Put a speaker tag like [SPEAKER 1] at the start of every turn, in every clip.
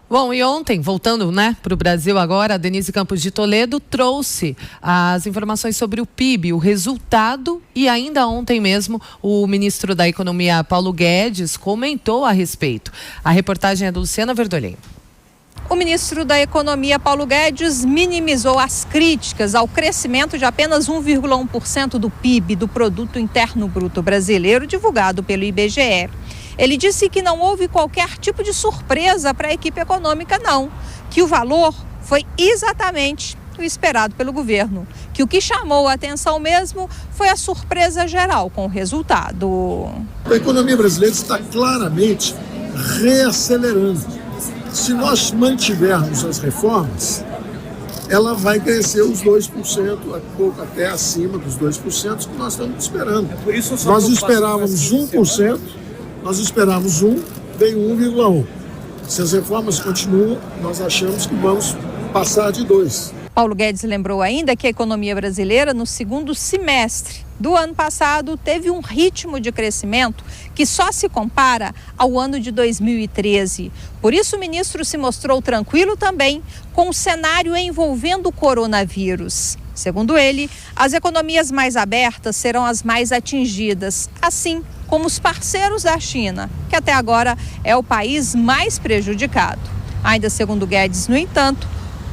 [SPEAKER 1] Bom, e ontem, voltando, para o Brasil agora, a Denise Campos de Toledo trouxe as informações sobre o PIB, o resultado, e ainda ontem mesmo o ministro da Economia, Paulo Guedes, comentou a respeito. A reportagem é do Luciana Verdolim.
[SPEAKER 2] O ministro da Economia, Paulo Guedes, minimizou as críticas ao crescimento de apenas 1,1% do PIB, do Produto Interno Bruto Brasileiro, divulgado pelo IBGE. Ele disse que não houve qualquer tipo de surpresa para a equipe econômica, não. Que o valor foi exatamente o esperado pelo governo. Que o que chamou a atenção mesmo foi a surpresa geral com o resultado.
[SPEAKER 3] A economia brasileira está claramente reacelerando. Se nós mantivermos as reformas, ela vai crescer os 2%, pouco até acima dos 2% que nós estamos esperando. Nós esperávamos 1%. Nós esperávamos 1, veio 1,1. Se as reformas continuam, nós achamos que vamos passar de 2.
[SPEAKER 2] Paulo Guedes lembrou ainda que a economia brasileira, no segundo semestre do ano passado, teve um ritmo de crescimento que só se compara ao ano de 2013. Por isso, o ministro se mostrou tranquilo também com o cenário envolvendo o coronavírus. Segundo ele, as economias mais abertas serão as mais atingidas, assim como os parceiros da China, que até agora é o país mais prejudicado. Ainda segundo Guedes, no entanto,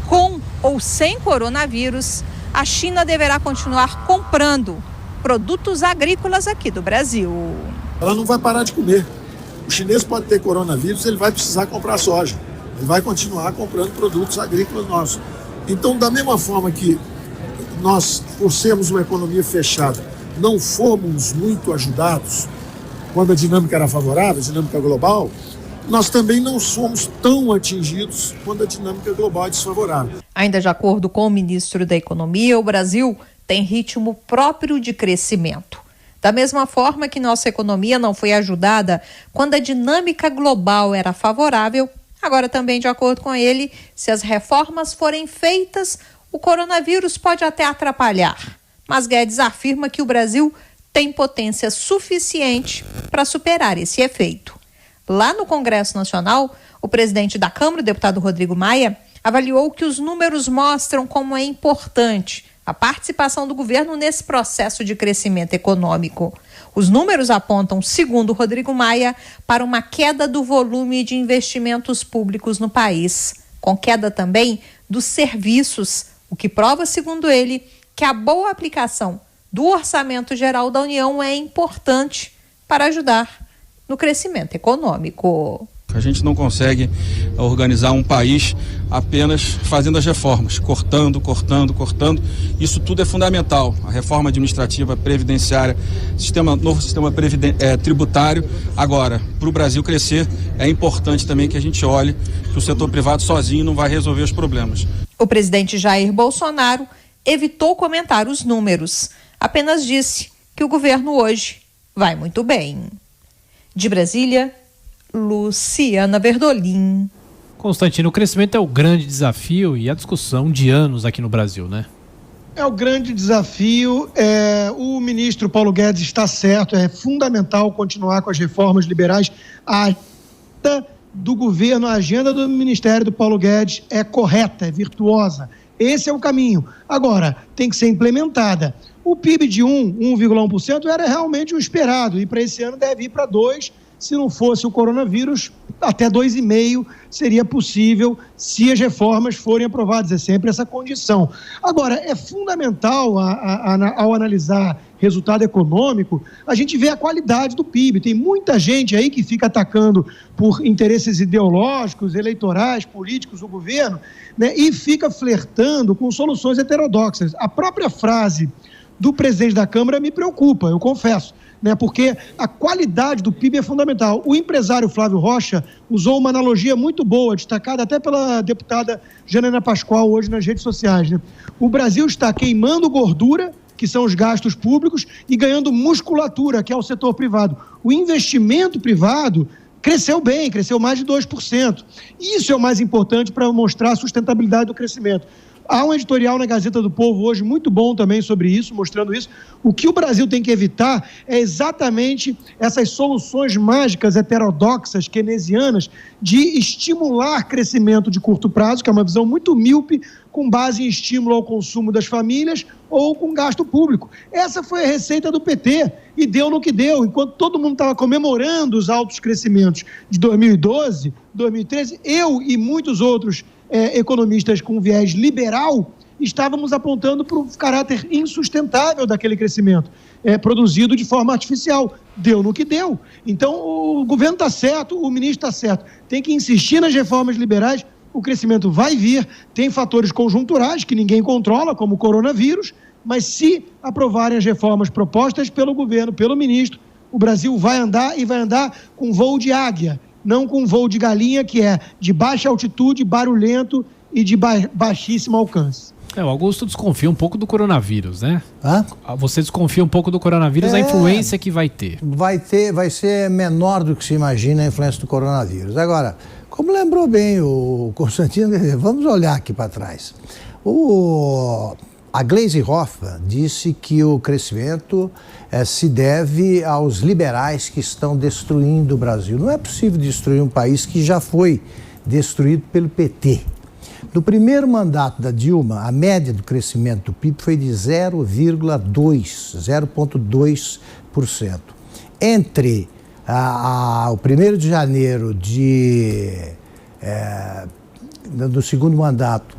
[SPEAKER 2] com ou sem coronavírus, a China deverá continuar comprando produtos agrícolas aqui do Brasil.
[SPEAKER 3] Ela não vai parar de comer. O chinês pode ter coronavírus, ele vai precisar comprar soja. Ele vai continuar comprando produtos agrícolas nossos. Então, da mesma forma que nós, por sermos uma economia fechada, não fomos muito ajudados quando a dinâmica era favorável, a dinâmica global, nós também não somos tão atingidos quando a dinâmica global é desfavorável.
[SPEAKER 2] Ainda de acordo com o ministro da Economia, o Brasil tem ritmo próprio de crescimento. Da mesma forma que nossa economia não foi ajudada quando a dinâmica global era favorável, agora também, de acordo com ele, se as reformas forem feitas, o coronavírus pode até atrapalhar. Mas Guedes afirma que o Brasil tem potência suficiente para superar esse efeito. Lá no Congresso Nacional, o presidente da Câmara, o deputado Rodrigo Maia, avaliou que os números mostram como é importante a participação do governo nesse processo de crescimento econômico. Os números apontam, segundo Rodrigo Maia, para uma queda do volume de investimentos públicos no país, com queda também dos serviços, o que prova, segundo ele, que a boa aplicação do Orçamento Geral da União é importante para ajudar no crescimento econômico.
[SPEAKER 4] A gente não consegue organizar um país apenas fazendo as reformas, cortando. Isso tudo é fundamental. A reforma administrativa, previdenciária, novo sistema tributário. Agora, para o Brasil crescer, é importante também que a gente olhe que o setor privado sozinho não vai resolver os problemas.
[SPEAKER 2] O presidente Jair Bolsonaro evitou comentar os números. Apenas disse que o governo hoje vai muito bem. De Brasília, Luciana Verdolim.
[SPEAKER 5] Constantino, o crescimento é o grande desafio e a discussão de anos aqui no Brasil, né?
[SPEAKER 6] É o grande desafio. O ministro Paulo Guedes está certo, é fundamental continuar com as reformas liberais. A agenda do governo, a agenda do ministério do Paulo Guedes é correta, é virtuosa. Esse é o caminho. Agora, tem que ser implementada. O PIB de 1,1% era realmente o esperado, e para esse ano deve ir para 2%. Se não fosse o coronavírus, até 2,5% seria possível se as reformas forem aprovadas. É sempre essa condição. Agora, é fundamental, ao analisar resultado econômico, a gente vê a qualidade do PIB. Tem muita gente aí que fica atacando por interesses ideológicos, eleitorais, políticos do governo, né, e fica flertando com soluções heterodoxas. A própria frase do presidente da Câmara me preocupa, eu confesso, né, porque a qualidade do PIB é fundamental. O empresário Flávio Rocha usou uma analogia muito boa, destacada até pela deputada Janaina Pascoal hoje nas redes sociais, né? O Brasil está queimando gordura, que são os gastos públicos, e ganhando musculatura, que é o setor privado. O investimento privado cresceu bem, cresceu mais de 2%. Isso é o mais importante para mostrar a sustentabilidade do crescimento. Há um editorial na Gazeta do Povo hoje muito bom também sobre isso, mostrando isso. O que o Brasil tem que evitar é exatamente essas soluções mágicas, heterodoxas, keynesianas, de estimular crescimento de curto prazo, que é uma visão muito míope, com base em estímulo ao consumo das famílias ou com gasto público. Essa foi a receita do PT e deu no que deu. Enquanto todo mundo estava comemorando os altos crescimentos de 2012, 2013, eu e muitos outros economistas com viés liberal estávamos apontando para o caráter insustentável daquele crescimento produzido de forma artificial. Deu no que deu. Então, o governo está certo, o ministro está certo. Tem que insistir nas reformas liberais. O crescimento vai vir, tem fatores conjunturais que ninguém controla, como o coronavírus, mas se aprovarem as reformas propostas pelo governo, pelo ministro, o Brasil vai andar e vai andar com voo de águia, não com voo de galinha, que é de baixa altitude, barulhento e de baixíssimo alcance.
[SPEAKER 5] O Augusto desconfia um pouco do coronavírus, né?
[SPEAKER 7] Hã?
[SPEAKER 5] Você desconfia um pouco do coronavírus, a influência que vai ter.
[SPEAKER 7] Vai ser menor do que se imagina a influência do coronavírus. Agora, como lembrou bem o Constantino, vamos olhar aqui para trás. A Gleisi Hoffmann disse que o crescimento se deve aos liberais que estão destruindo o Brasil. Não é possível destruir um país que já foi destruído pelo PT. No primeiro mandato da Dilma, a média do crescimento do PIB foi de 0,2%. Entre o 1º de janeiro do segundo mandato,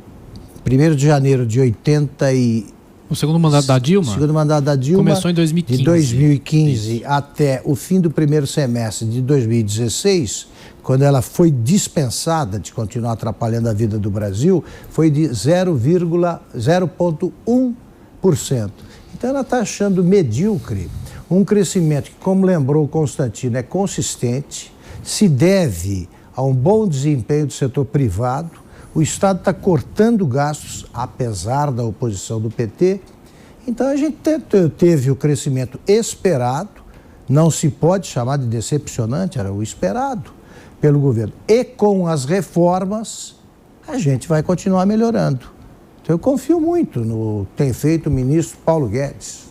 [SPEAKER 7] 1º de janeiro de 80 e...
[SPEAKER 5] O segundo mandato da Dilma?
[SPEAKER 7] O segundo mandato da Dilma
[SPEAKER 5] começou em 2015.
[SPEAKER 7] De 2015 até o fim do primeiro semestre de 2016, quando ela foi dispensada de continuar atrapalhando a vida do Brasil, foi de 0,1%. Então ela está achando medíocre um crescimento que, como lembrou o Constantino, é consistente, se deve a um bom desempenho do setor privado. O Estado está cortando gastos, apesar da oposição do PT. Então, a gente teve o crescimento esperado, não se pode chamar de decepcionante, era o esperado pelo governo. E com as reformas, a gente vai continuar melhorando. Então, eu confio muito no que tem feito o ministro Paulo Guedes.